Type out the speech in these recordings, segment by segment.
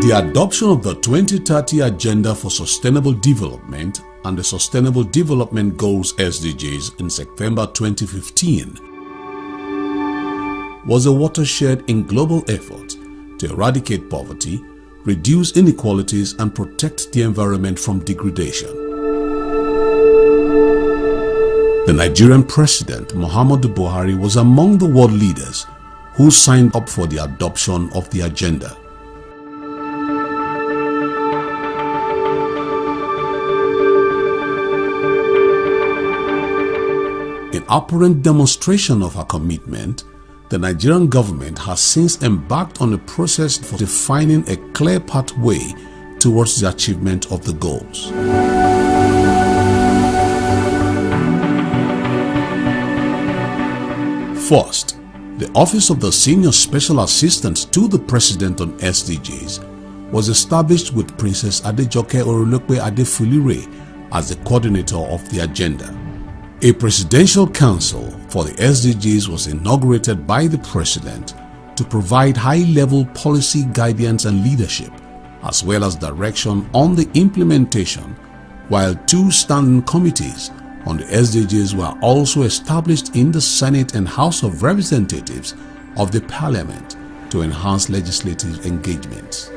The adoption of the 2030 Agenda for Sustainable Development and the Sustainable Development Goals (SDGs) in September 2015 was a watershed in global efforts to eradicate poverty, reduce inequalities, and protect the environment from degradation. The Nigerian President Muhammadu Buhari was among the world leaders who signed up for the adoption of the agenda. In apparent demonstration of her commitment, the Nigerian government has since embarked on a process for defining a clear pathway towards the achievement of the goals. First, the Office of the Senior Special Assistant to the President on SDGs was established with Princess Adejoke Orolokpe Adefulire as the coordinator of the agenda. A Presidential Council for the SDGs was inaugurated by the President to provide high-level policy guidance and leadership, as well as direction on the implementation, while two standing committees on the SDGs were also established in the Senate and House of Representatives of the Parliament to enhance legislative engagements.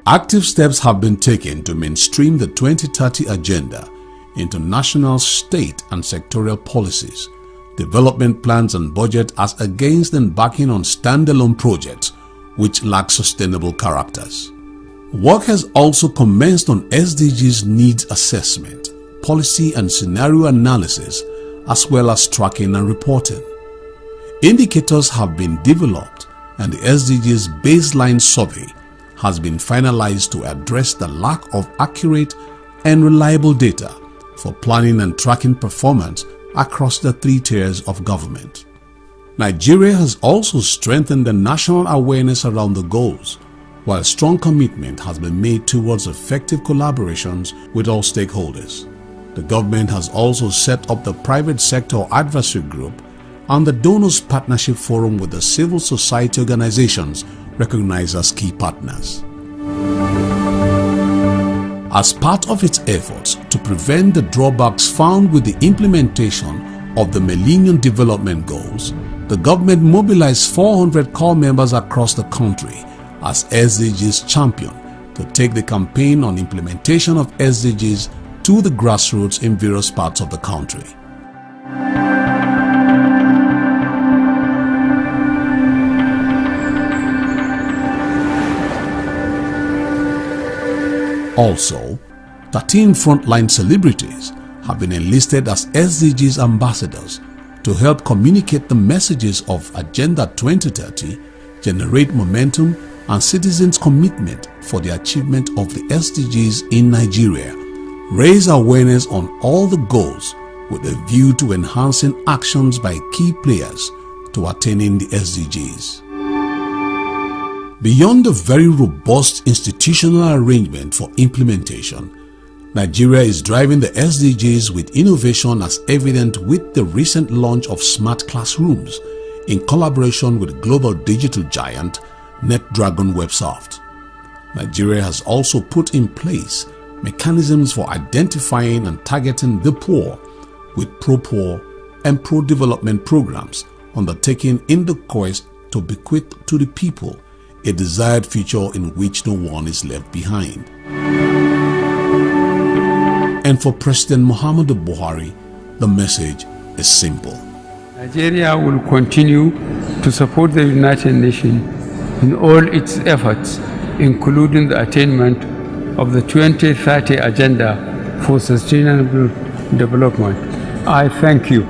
Active steps have been taken to mainstream the 2030 Agenda into national, state, and sectorial policies, development plans, and budget, as against embarking on standalone projects which lack sustainable characters. Work has also commenced on SDGs needs assessment, policy and scenario analysis, as well as tracking and reporting. Indicators have been developed, and the SDGs baseline survey has been finalized to address the lack of accurate and reliable data for planning and tracking performance across the three tiers of government. Nigeria has also strengthened the national awareness around the goals, while strong commitment has been made towards effective collaborations with all stakeholders. The government has also set up the private sector advisory group and the Donors Partnership Forum with the civil society organizations recognized as key partners. As part of its efforts to prevent the drawbacks found with the implementation of the Millennium Development Goals, the government mobilized 400 core members across the country as SDGs champion to take the campaign on implementation of SDGs to the grassroots in various parts of the country. Also, 13 frontline celebrities have been enlisted as SDGs ambassadors to help communicate the messages of Agenda 2030, generate momentum and citizens' commitment for the achievement of the SDGs in Nigeria, raise awareness on all the goals with a view to enhancing actions by key players to attaining the SDGs. Beyond the very robust institutional arrangement for implementation, Nigeria is driving the SDGs with innovation, as evident with the recent launch of smart classrooms in collaboration with global digital giant NetDragon Websoft. Nigeria has also put in place mechanisms for identifying and targeting the poor with pro-poor and pro-development programs undertaken in the quest to bequeath to the people a desired future in which no one is left behind. And for President Muhammadu Buhari, the message is simple. Nigeria will continue to support the United Nations in all its efforts, including the attainment of the 2030 Agenda for Sustainable Development. I thank you.